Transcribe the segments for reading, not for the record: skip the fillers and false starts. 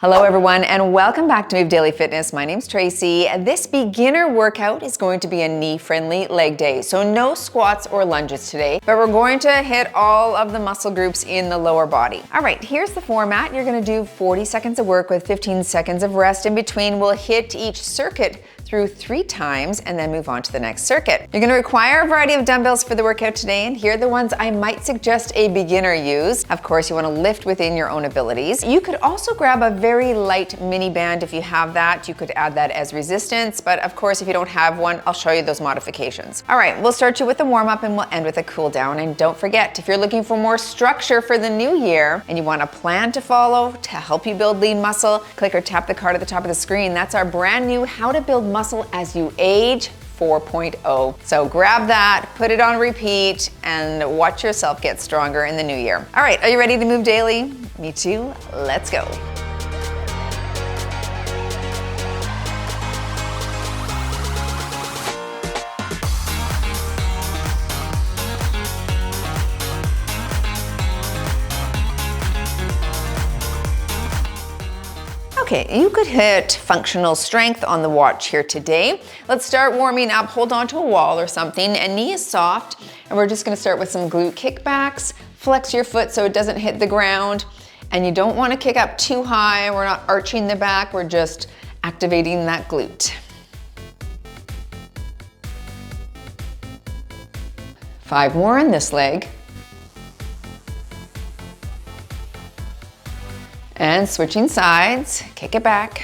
Hello everyone and welcome back to Move Daily Fitness. My name's Tracy. This beginner workout is going to be a knee-friendly leg day. So no squats or lunges today, but we're going to hit all of the muscle groups in the lower body. All right, here's the format. You're gonna do 40 seconds of work with 15 seconds of rest in between. We'll hit each circuit through 3 times and then move on to the next circuit. You're gonna require a variety of dumbbells for the workout today, and here are the ones I might suggest a beginner use. Of course, you wanna lift within your own abilities. You could also grab a very light mini band if you have that. You could add that as resistance, but of course, if you don't have one, I'll show you those modifications. All right, we'll start you with a warm up and we'll end with a cool down. And don't forget, if you're looking for more structure for the new year and you want a plan to follow to help you build lean muscle, click or tap the card at the top of the screen. That's our brand new How to Build Muscle as You Age 4.0. So grab that, put it on repeat, and watch yourself get stronger in the new year. All right, are you ready to move daily? Me too, let's go. Okay, you could hit functional strength on the watch here today. Let's start warming up. Hold on to a wall or something, and knee is soft. And we're just gonna start with some glute kickbacks. Flex your foot so it doesn't hit the ground. And you don't wanna kick up too high. We're not arching the back, we're just activating that glute. 5 more on this leg. And switching sides, kick it back.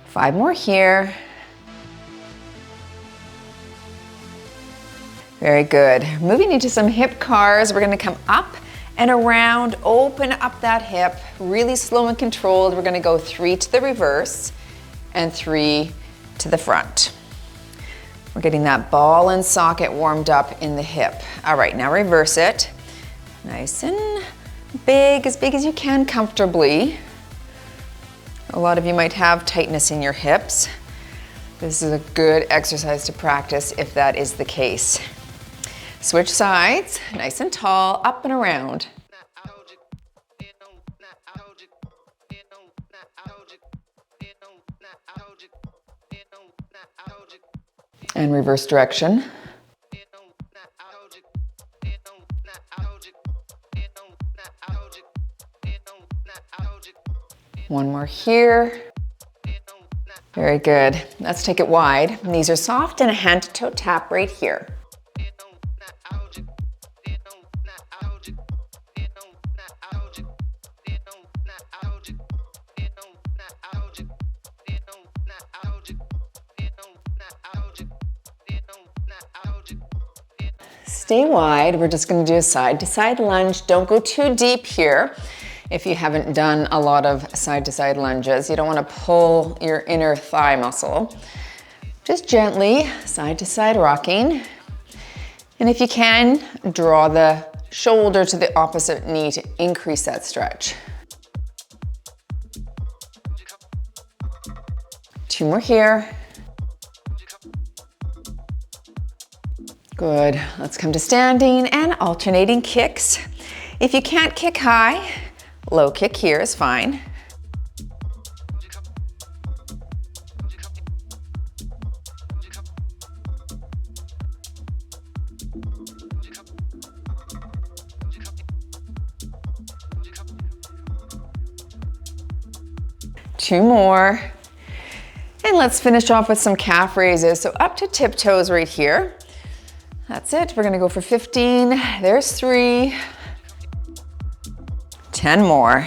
Five more here. Very good. Moving into some hip cars, we're gonna come up and around, open up that hip, really slow and controlled. We're gonna go 3 to the reverse and 3 to the front. We're getting that ball and socket warmed up in the hip. All right, now reverse it. Nice and big as you can comfortably. A lot of you might have tightness in your hips. This is a good exercise to practice if that is the case. Switch sides, nice and tall, up and around. And reverse direction. One more here. Very good. Let's take it wide. Knees are soft and a hand to toe tap right here. Stay wide. We're just going to do a side to side lunge. Don't go too deep here. If you haven't done a lot of side to side lunges, you don't want to pull your inner thigh muscle. Just gently side to side rocking. And if you can, draw the shoulder to the opposite knee to increase that stretch. 2 more here. Good, let's come to standing and alternating kicks. If you can't kick high, low kick here is fine. Two more. And let's finish off with some calf raises. So up to tiptoes right here. That's it, we're gonna go for 15. There's 3. 10 more.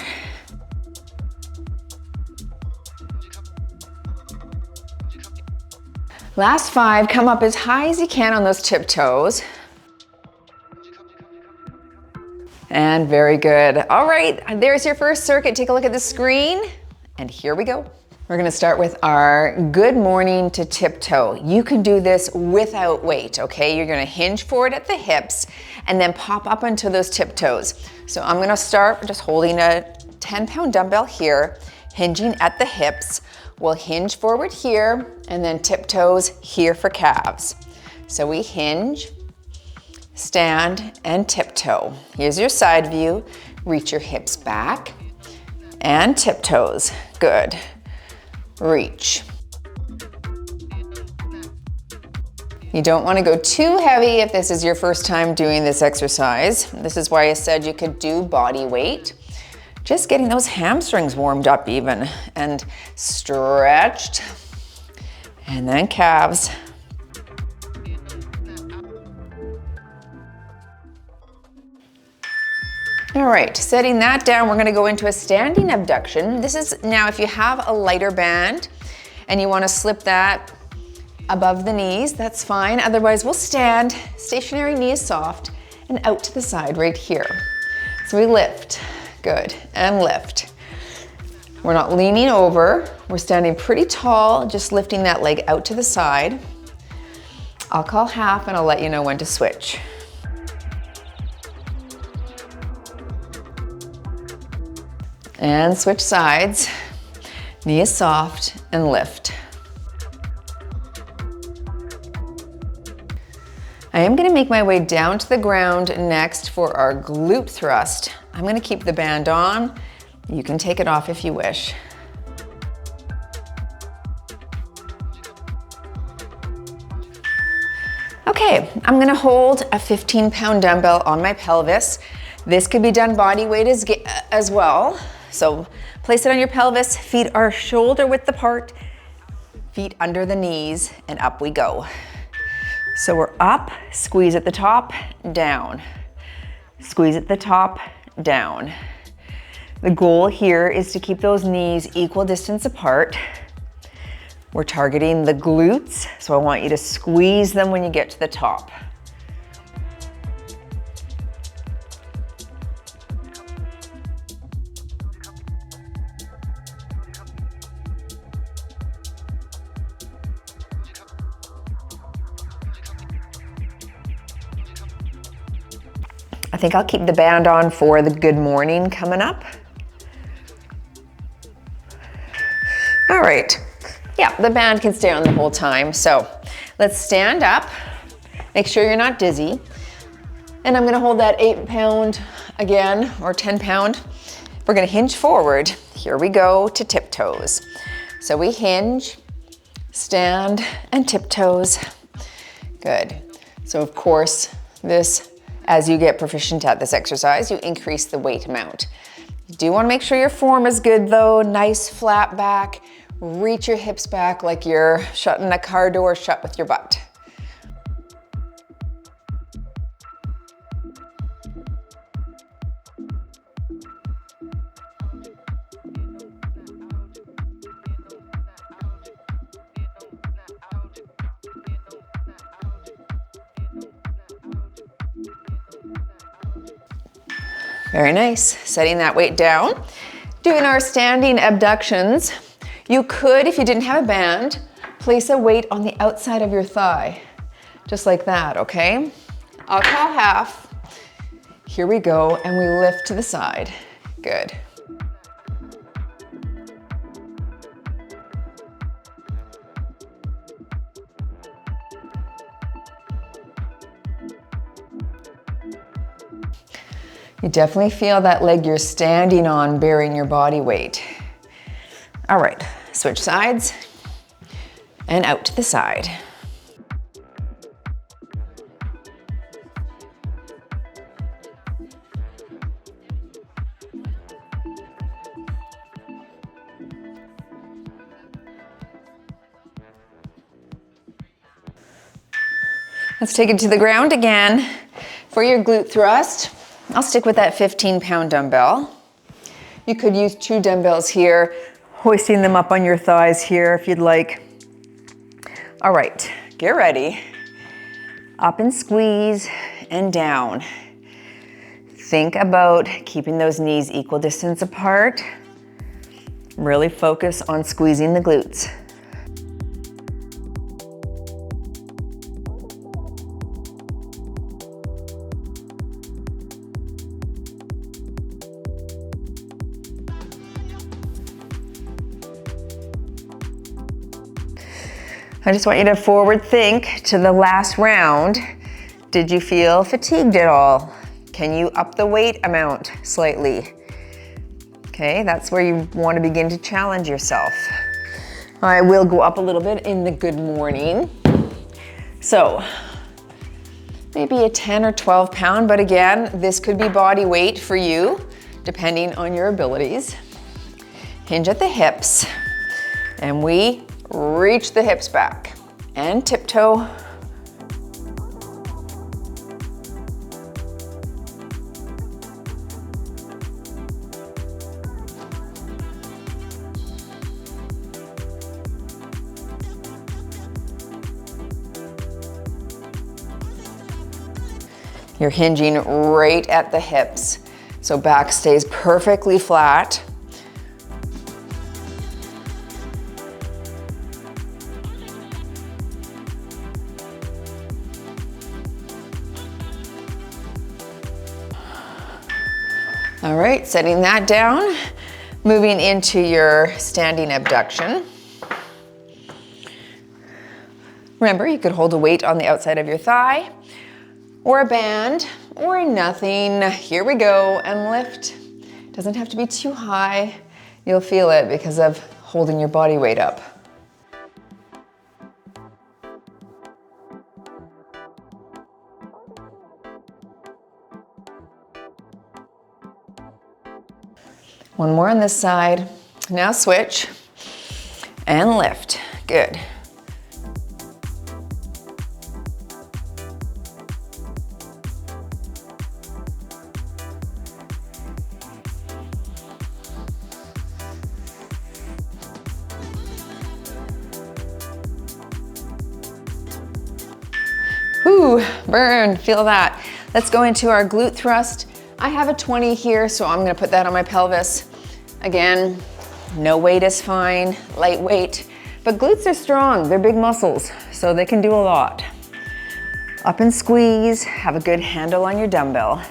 Last 5, come up as high as you can on those tiptoes. And very good. All right, there's your first circuit. Take a look at the screen, and here we go. We're gonna start with our good morning to tiptoe. You can do this without weight, okay? You're gonna hinge forward at the hips and then pop up onto those tiptoes. So I'm gonna start just holding a 10-pound dumbbell here, hinging at the hips. We'll hinge forward here and then tiptoes here for calves. So we hinge, stand, and tiptoe. Here's your side view. Reach your hips back and tiptoes. Good. Reach. You don't want to go too heavy if this is your first time doing this exercise. This is why I said you could do body weight. Just getting those hamstrings warmed up even and stretched. And then calves. All right, setting that down, we're gonna go into a standing abduction. This is now if you have a lighter band and you wanna slip that above the knees, that's fine. Otherwise, we'll stand, stationary knees soft, and out to the side right here. So we lift, good, and lift. We're not leaning over, we're standing pretty tall, just lifting that leg out to the side. I'll call half and I'll let you know when to switch. And switch sides, knee is soft, and lift. I am gonna make my way down to the ground next for our glute thrust. I'm gonna keep the band on. You can take it off if you wish. Okay, I'm gonna hold a 15-pound dumbbell on my pelvis. This could be done body weight as well. So place it on your pelvis, feet are shoulder width apart, feet under the knees, and up we go. So we're up, squeeze at the top, down. Squeeze at the top, down. The goal here is to keep those knees equal distance apart. We're targeting the glutes, so I want you to squeeze them when you get to the top. I think I'll keep the band on for the good morning coming up. All right, yeah, the band can stay on the whole time. So let's stand up, make sure you're not dizzy. And I'm gonna hold that 8-pound again, or 10-pound. We're gonna hinge forward. Here we go to tiptoes. So we hinge, stand, and tiptoes. Good. So of course, as you get proficient at this exercise, you increase the weight amount. You do want to make sure your form is good though, nice flat back. Reach your hips back like you're shutting a car door shut with your butt. Very nice, setting that weight down. Doing our standing abductions. You could, if you didn't have a band, place a weight on the outside of your thigh, just like that, okay? I'll call half. Here we go, and we lift to the side. Good. You definitely feel that leg you're standing on bearing your body weight. All right, switch sides and out to the side. Let's take it to the ground again. For your glute thrust, I'll stick with that 15-pound dumbbell. You could use 2 dumbbells here, hoisting them up on your thighs here if you'd like. All right, get ready. Up and squeeze and down. Think about keeping those knees equal distance apart. Really focus on squeezing the glutes. I just want you to forward think to the last round. Did you feel fatigued at all? Can you up the weight amount slightly? Okay, that's where you want to begin to challenge yourself. I will go up a little bit in the good morning. So maybe a 10 or 12 pound, but again, this could be body weight for you, depending on your abilities. Hinge at the hips, and we reach the hips back and tiptoe. You're hinging right at the hips, so back stays perfectly flat. All right, setting that down, moving into your standing abduction. Remember, you could hold a weight on the outside of your thigh, or a band, or nothing. Here we go, and lift. Doesn't have to be too high. You'll feel it because of holding your body weight up. One more on this side. Now switch and lift. Good. Whew, burn, feel that. Let's go into our glute thrust. I have a 20 here, so I'm gonna put that on my pelvis. Again, no weight is fine, lightweight, but glutes are strong, they're big muscles, so they can do a lot. Up and squeeze, have a good handle on your dumbbell.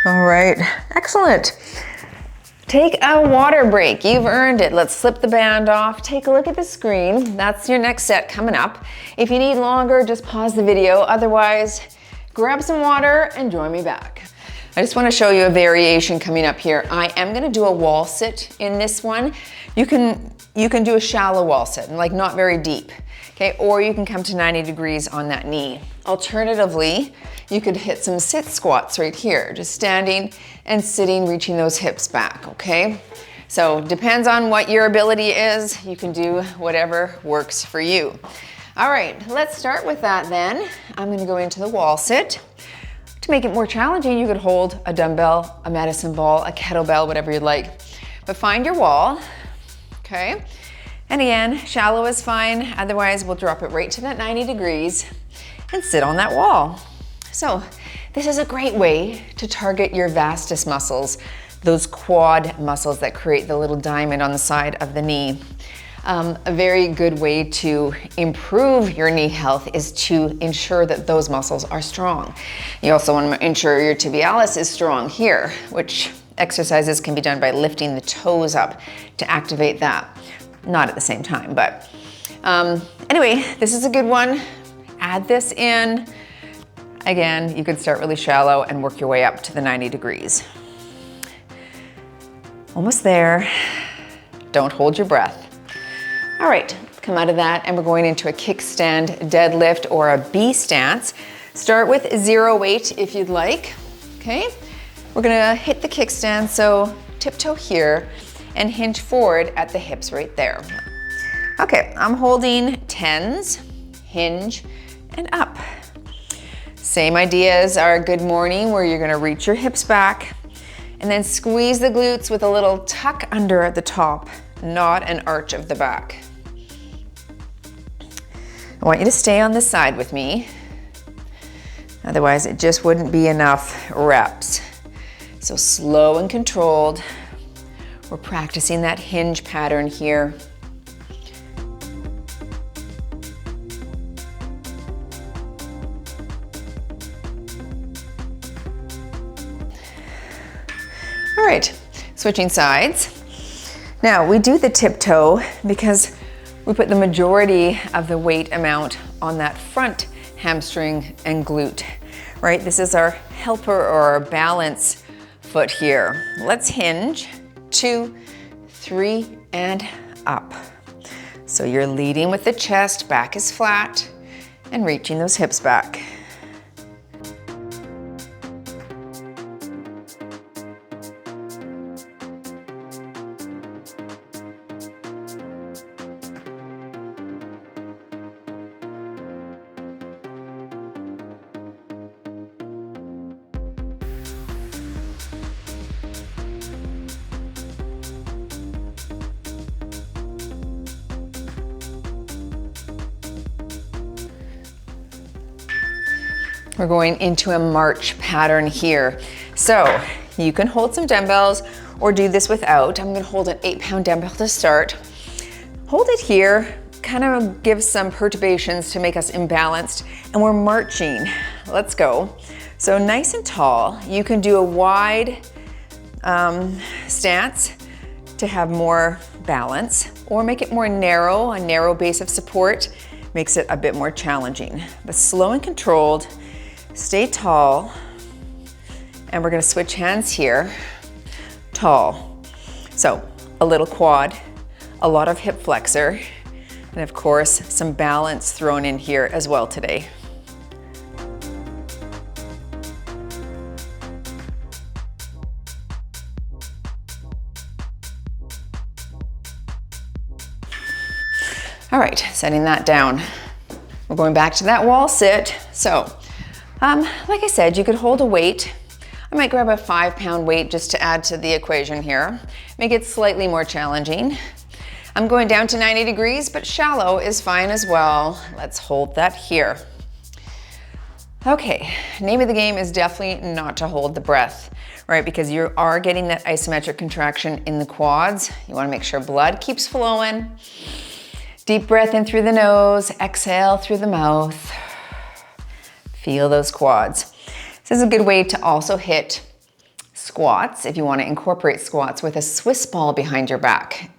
All right, excellent. Take a water break, you've earned it. Let's slip the band off, take a look at the screen. That's your next set coming up. If you need longer, just pause the video. Otherwise, grab some water and join me back. I just wanna show you a variation coming up here. I am gonna do a wall sit in this one. You can do a shallow wall sit, like not very deep, okay? Or you can come to 90 degrees on that knee. Alternatively, you could hit some sit squats right here, just standing and sitting, reaching those hips back, okay? So depends on what your ability is. You can do whatever works for you. All right, let's start with that then. I'm gonna go into the wall sit. To make it more challenging, you could hold a dumbbell, a medicine ball, a kettlebell, whatever you'd like. But find your wall, okay? And again, shallow is fine. Otherwise, we'll drop it right to that 90 degrees and sit on that wall. So this is a great way to target your vastus muscles, those quad muscles that create the little diamond on the side of the knee. A very good way to improve your knee health is to ensure that those muscles are strong. You also want to ensure your tibialis is strong here, which exercises can be done by lifting the toes up to activate that. Not at the same time, but anyway, this is a good one. Add this in. Again, you could start really shallow and work your way up to the 90 degrees. Almost there. Don't hold your breath. All right, come out of that and we're going into a kickstand deadlift or a B stance. Start with 0 weight if you'd like, okay? We're gonna hit the kickstand, so tiptoe here and hinge forward at the hips right there. Okay, I'm holding 10s, hinge, and up. Same idea as our good morning where you're gonna reach your hips back And then squeeze the glutes with a little tuck under at the top, not an arch of the back. I want you to stay on this side with me. Otherwise, it just wouldn't be enough reps. So slow and controlled. We're practicing that hinge pattern here. All right, switching sides. Now we do the tiptoe because we put the majority of the weight amount on that front hamstring and glute, right? This is our helper or our balance foot here. Let's hinge, 2, 3, and up. So you're leading with the chest, back is flat, and reaching those hips back. We're going into a march pattern here. So you can hold some dumbbells or do this without. I'm gonna hold an 8-pound dumbbell to start. Hold it here, kind of gives some perturbations to make us imbalanced, and we're marching. Let's go. So nice and tall. You can do a wide stance to have more balance, or make it more narrow. A narrow base of support makes it a bit more challenging. But slow and controlled. Stay tall, and we're gonna switch hands here. Tall. So a little quad, a lot of hip flexor, and of course, some balance thrown in here as well today. All right, setting that down. We're going back to that wall sit. So, like I said, you could hold a weight. I might grab a 5-pound weight just to add to the equation here. Make it slightly more challenging. I'm going down to 90 degrees, but shallow is fine as well. Let's hold that here. Okay, name of the game is definitely not to hold the breath, right? Because you are getting that isometric contraction in the quads. You wanna make sure blood keeps flowing. Deep breath in through the nose, exhale through the mouth. Feel those quads. This is a good way to also hit squats if you want to incorporate squats with a Swiss ball behind your back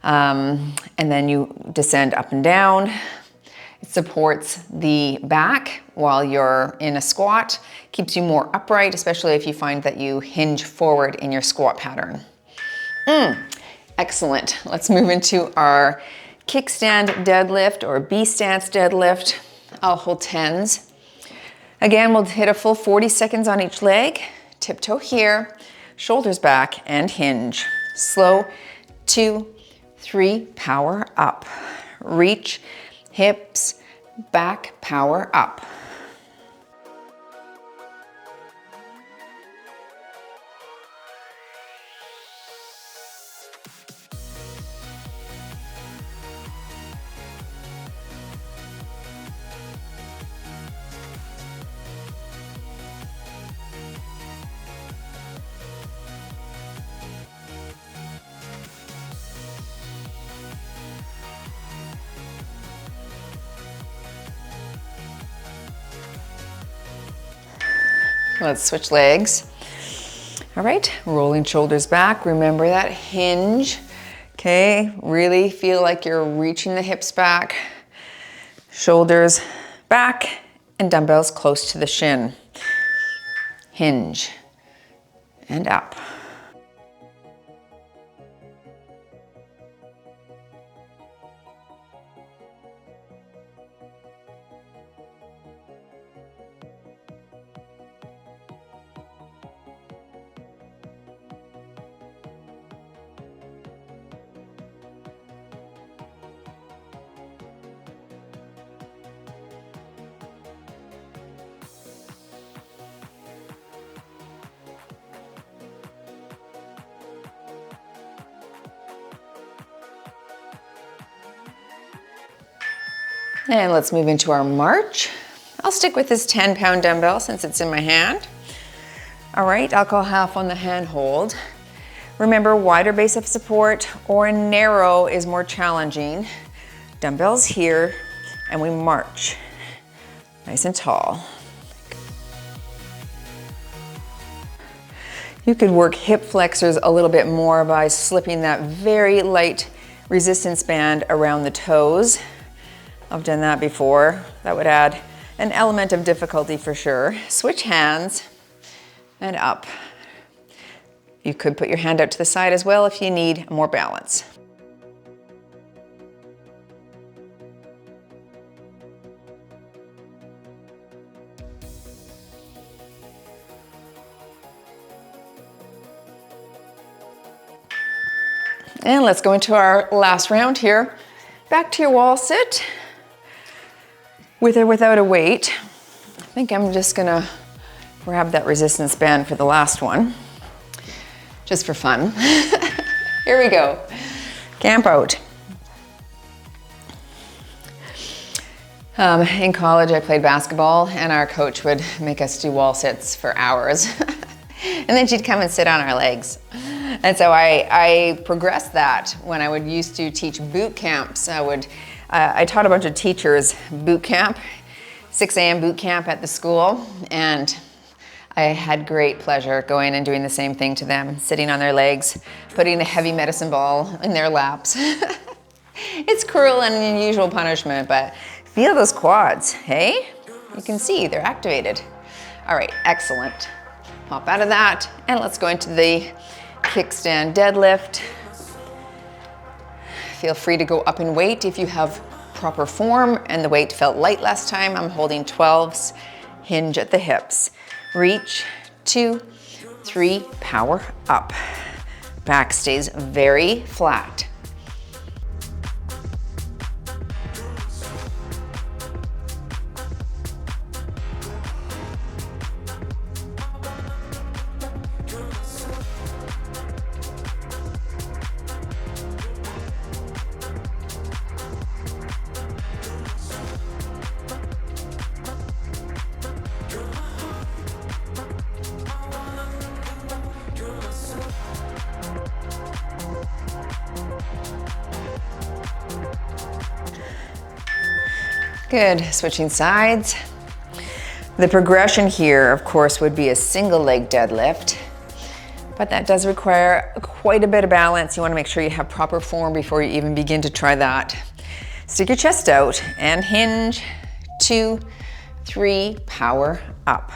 and then you descend up and down. It supports the back while you're in a squat, keeps you more upright, especially if you find that you hinge forward in your squat pattern. Excellent. Let's move into our kickstand deadlift or B-stance deadlift. I'll hold 10s. Again, we'll hit a full 40 seconds on each leg. Tiptoe here, shoulders back, and hinge. Slow, 2, 3, power up. Reach, hips, back, power up. Let's switch legs. All right, rolling shoulders back. Remember that hinge. Okay, really feel like you're reaching the hips back. Shoulders back and dumbbells close to the shin. Hinge and up. And let's move into our march. I'll stick with this 10-pound dumbbell since it's in my hand. All right, I'll go half on the hand hold. Remember, wider base of support or narrow is more challenging. Dumbbells here, and we march nice and tall. You could work hip flexors a little bit more by slipping that very light resistance band around the toes. I've done that before. That would add an element of difficulty for sure. Switch hands and up. You could put your hand out to the side as well if you need more balance. And let's go into our last round here. Back to your wall sit, with or without a weight. I think I'm just gonna grab that resistance band for the last one, just for fun. Here we go, camp out. In college, I played basketball and our coach would make us do wall sits for hours. And then she'd come and sit on our legs. And so I progressed that when I would used to teach boot camps. I taught a bunch of teachers boot camp, 6 a.m. boot camp at the school, and I had great pleasure going and doing the same thing to them, sitting on their legs, putting a heavy medicine ball in their laps. It's cruel and unusual punishment, but feel those quads, hey? You can see they're activated. All right, excellent. Pop out of that, and let's go into the kickstand deadlift. Feel free to go up in weight if you have proper form and the weight felt light last time. I'm holding 12s, hinge at the hips. Reach, 2, 3, power up. Back stays very flat. Good, switching sides. The progression here, of course, would be a single leg deadlift, but that does require quite a bit of balance. You want to make sure you have proper form before you even begin to try that. Stick your chest out and hinge, 2, 3, power up.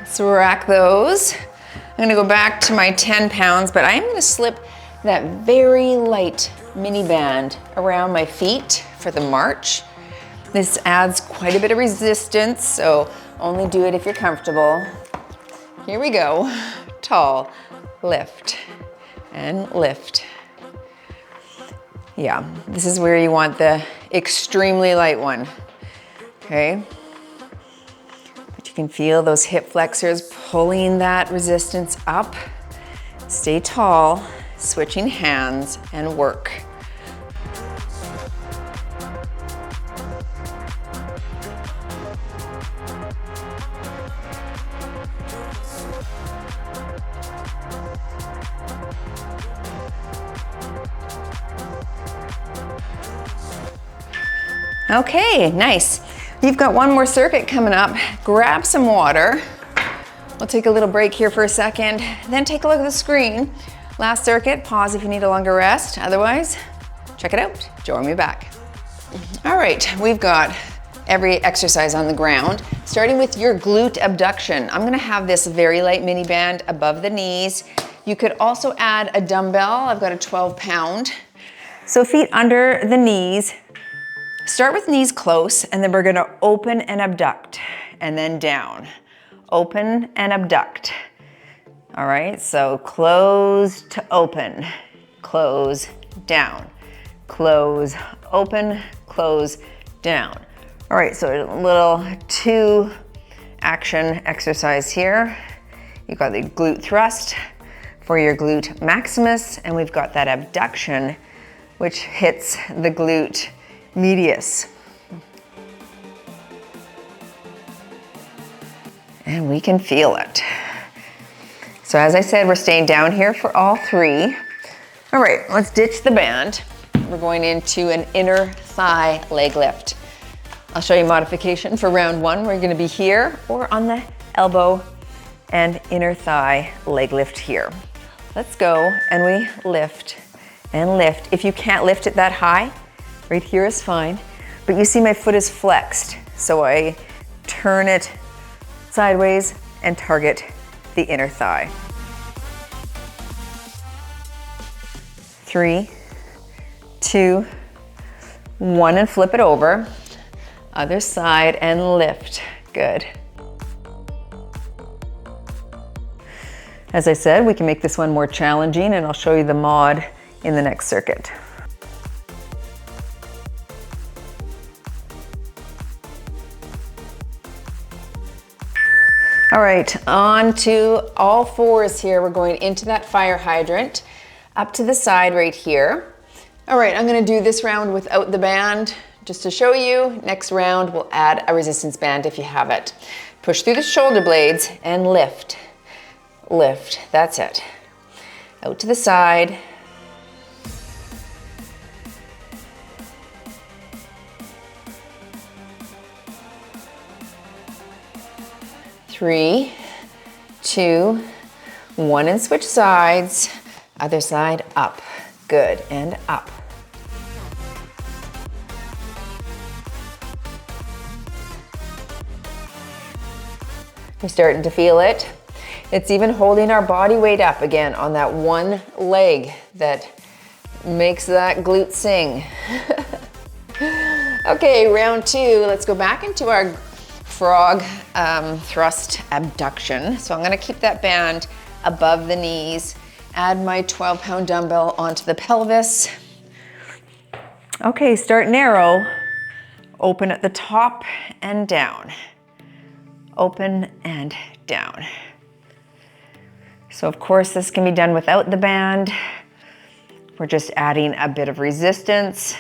So rack those. I'm gonna go back to my 10 pounds, but I'm gonna slip that very light mini band around my feet for the march. This adds quite a bit of resistance, so only do it if you're comfortable. Here we go. Tall, lift, and lift. Yeah, this is where you want the extremely light one, okay? But you can feel those hip flexors pulling that resistance up. Stay tall, switching hands, and work. Okay, nice. You've got one more circuit coming up. Grab some water. We'll take a little break here for a second, then take a look at the screen. Last circuit, pause if you need a longer rest. Otherwise, check it out. Join me back. All right, we've got every exercise on the ground, starting with your glute abduction. I'm gonna have this very light mini band above the knees. You could also add a dumbbell. I've got a 12-pound. So feet under the knees. Start with knees close, and then we're gonna open and abduct, and then down. Open and abduct. All right, so close to open, close, down, close, open, close, down. All right, so a little 2 action exercise here. You've got the glute thrust for your glute maximus, and we've got that abduction, which hits the glute medius. And we can feel it. So as I said, we're staying down here for all 3. All right, let's ditch the band. We're going into an inner thigh leg lift. I'll show you modification for round 1. We're gonna be here or on the elbow and inner thigh leg lift here. Let's go, and we lift and lift. If you can't lift it that high, right here is fine, but you see my foot is flexed, so I turn it sideways and target the inner thigh. 3, 2, 1, and flip it over. Other side and lift. Good. As I said, we can make this one more challenging, and I'll show you the mod in the next circuit. All right, on to all 4s here. We're going into that fire hydrant, up to the side right here. All right, I'm gonna do this round without the band, just to show you. Next round, we'll add a resistance band if you have it. Push through the shoulder blades and lift, lift, that's it. Out to the side. Three, 2, 1, and switch sides. Other side, up. Good, and up. You're starting to feel it. It's even holding our body weight up again on that one leg that makes that glute sing. Okay, round 2. Let's go back into our frog thrust abduction. So I'm gonna keep that band above the knees, add my 12-pound dumbbell onto the pelvis. Okay, start narrow. Open at the top and down. Open and down. So of course this can be done without the band. We're just adding a bit of resistance,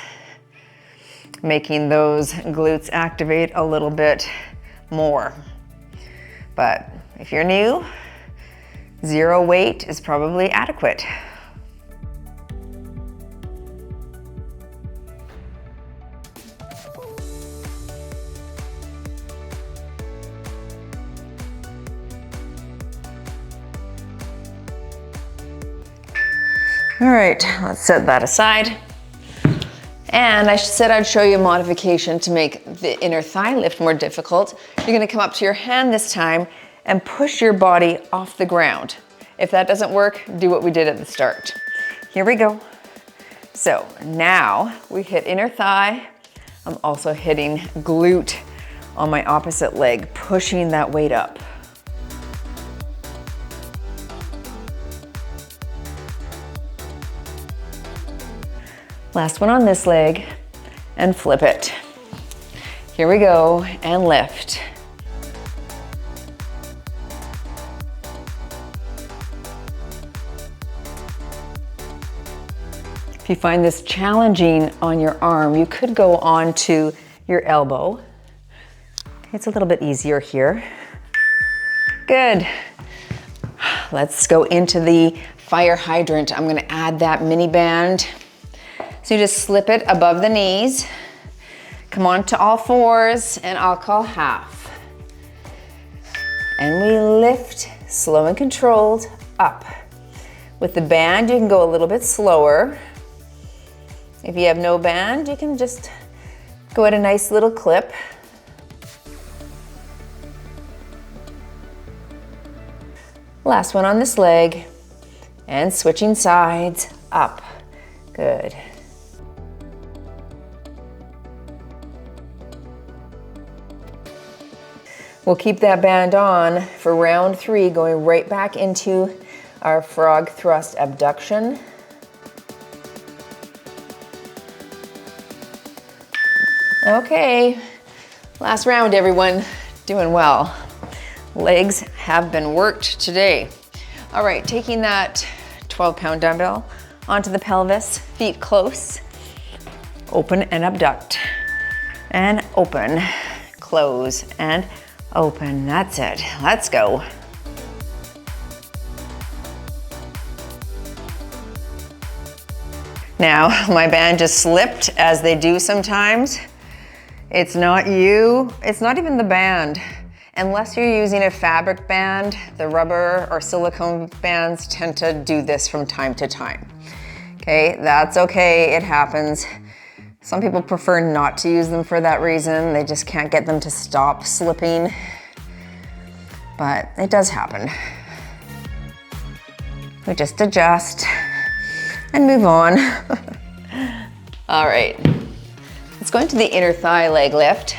making those glutes activate a little bit more. But if you're new, 0 weight is probably adequate. All right, let's set that aside. And I said I'd show you a modification to make the inner thigh lift more difficult. You're gonna come up to your hand this time and push your body off the ground. If that doesn't work, do what we did at the start. Here we go. So now we hit inner thigh. I'm also hitting glute on my opposite leg, pushing that weight up. Last one on this leg, and flip it. Here we go, and lift. If you find this challenging on your arm, you could go on to your elbow. It's a little bit easier here. Good. Let's go into the fire hydrant. I'm gonna add that mini band. So you just slip it above the knees, come on to all 4s, and I'll call half. And we lift, slow and controlled, up. With the band, you can go a little bit slower. If you have no band, you can just go at a nice little clip. Last one on this leg, And switching sides, up. Good. We'll keep that band on for round 3, going right back into our frog thrust abduction. Okay, last round, everyone. Doing well. Legs have been worked today. All right, taking that 12-pound dumbbell onto the pelvis, feet close, open and abduct, and open, close, and open. That's it. Let's go. Now, my band just slipped, as they do sometimes. It's not you, it's not even the band. Unless you're using a fabric band, the rubber or silicone bands tend to do this from time to time. Okay, that's okay, it happens. Some people prefer not to use them for that reason. They just can't get them to stop slipping. But it does happen. We just adjust and move on. All right, let's go into the inner thigh leg lift.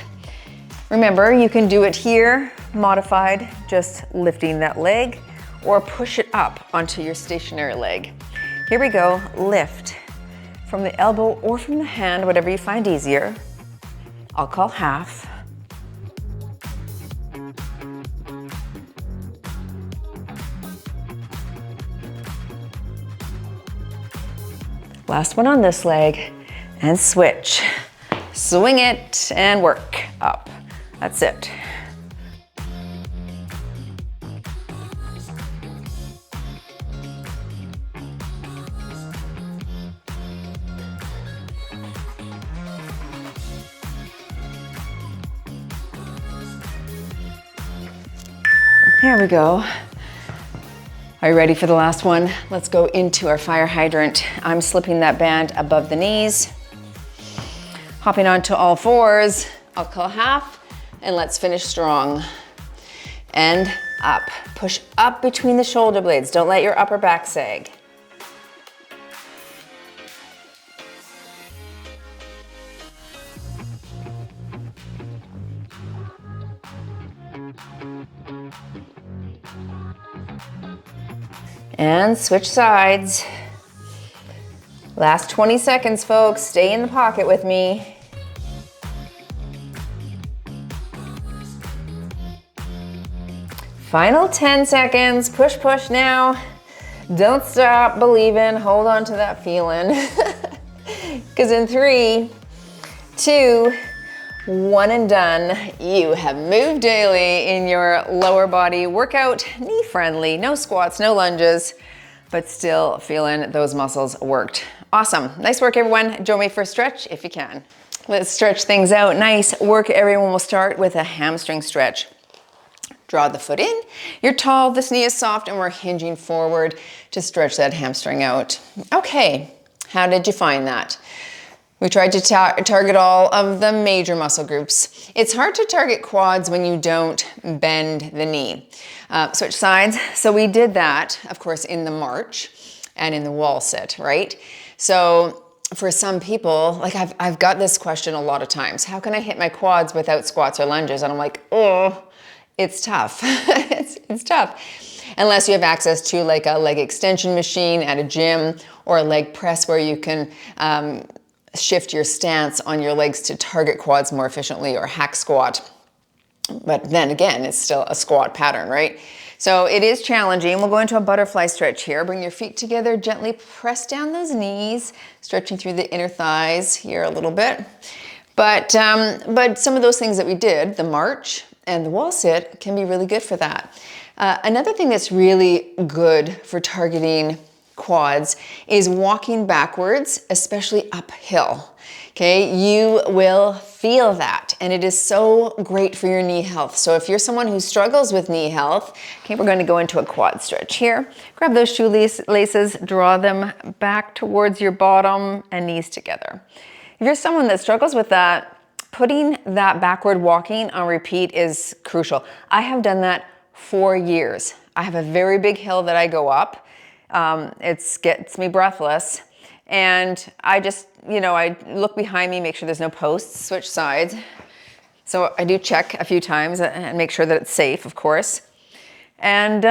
Remember, you can do it here, modified, just lifting that leg, or push it up onto your stationary leg. Here we go, lift from the elbow or from the hand, whatever you find easier. I'll call half. Last one on this leg, and switch. Swing it and work up. That's it. There we go. Are you ready for the last one? Let's go into our fire hydrant. I'm slipping that band above the knees, hopping onto all fours. I'll call half, and let's finish strong. And up. Push up between the shoulder blades. Don't let your upper back sag. And switch sides. Last 20 seconds, folks. Stay in the pocket with me. Final 10 seconds. Push, push now. Don't stop believing. Hold on to that feeling. Because in 3, 2, 1 and done. You have moved daily in your lower body workout, knee friendly, no squats, no lunges, but still feeling those muscles worked. Awesome. Nice work, everyone. Join me for a stretch if you can. Let's stretch things out. Nice work, everyone. We'll start with a hamstring stretch. Draw the foot in. You're tall, this knee is soft, and we're hinging forward to stretch that hamstring out. Okay, how did you find that? We tried to target all of the major muscle groups. It's hard to target quads when you don't bend the knee. Switch sides. So we did that, of course, in the march and in the wall sit, right? So for some people, like I've got this question a lot of times. How can I hit my quads without squats or lunges? And I'm like, oh, it's tough. it's tough. Unless you have access to like a leg extension machine at a gym or a leg press where you can shift your stance on your legs to target quads more efficiently, or hack squat. But then again, it's still a squat pattern, right? So it is challenging. We'll go into a butterfly stretch here. Bring your feet together, gently press down those knees, stretching through the inner thighs here a little bit. But some of those things that we did, the march and the wall sit, can be really good for that. Another thing that's really good for targeting quads is walking backwards, especially uphill. Okay, you will feel that, and it is so great for your knee health. So if you're someone who struggles with knee health, okay, we're going to go into a quad stretch here. Grab those shoelaces, draw them back towards your bottom and knees together. If you're someone that struggles with that, putting that backward walking on repeat is crucial. I have done that for years. I have a very big hill that I go up. It gets me breathless. And I just, I look behind me, make sure there's no posts, switch sides. So I do check a few times and make sure that it's safe, of course. And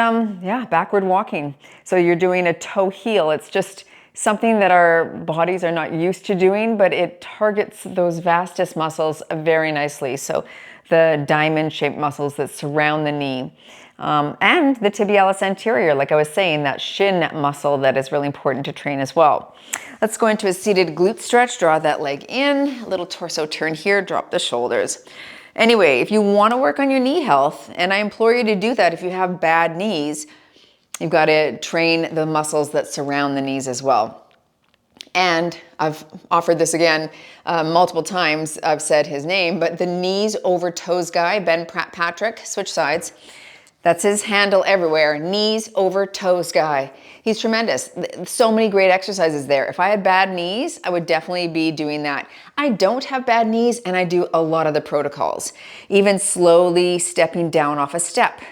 yeah, backward walking. So you're doing a toe heel. It's just something that our bodies are not used to doing, but it targets those vastus muscles very nicely. So the diamond-shaped muscles that surround the knee. And the tibialis anterior, like I was saying, that shin muscle that is really important to train as well. Let's go into a seated glute stretch. Draw that leg in, a little torso turn here, drop the shoulders. Anyway, if you want to work on your knee health, and I implore you to do that if you have bad knees, you've got to train the muscles that surround the knees as well. And I've offered this again multiple times. I've said his name, but the knees over toes guy, Ben Patrick, switch sides. That's his handle everywhere, knees over toes guy. He's tremendous. So many great exercises there. If I had bad knees, I would definitely be doing that. I don't have bad knees and I do a lot of the protocols. Even slowly stepping down off a step.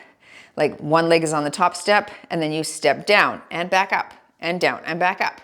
Like one leg is on the top step and then you step down and back up and down and back up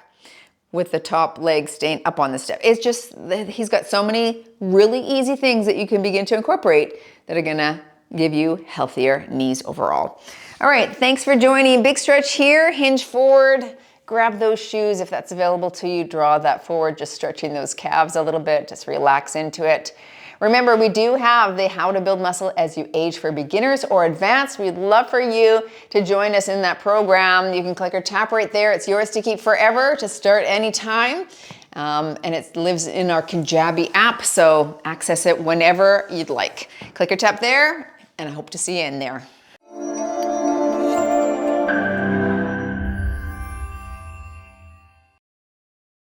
with the top leg staying up on the step. It's just, he's got so many really easy things that you can begin to incorporate that are gonna give you healthier knees overall. All right, thanks for joining. Big stretch here, hinge forward, grab those shoes if that's available to you, draw that forward, just stretching those calves a little bit, just relax into it. Remember, we do have the How to Build Muscle as You Age for beginners or advanced. We'd love for you to join us in that program. You can click or tap right there. It's yours to keep forever, to start anytime. And it lives in our Kajabi app, so access it whenever you'd like. Click or tap there, and I hope to see you in there.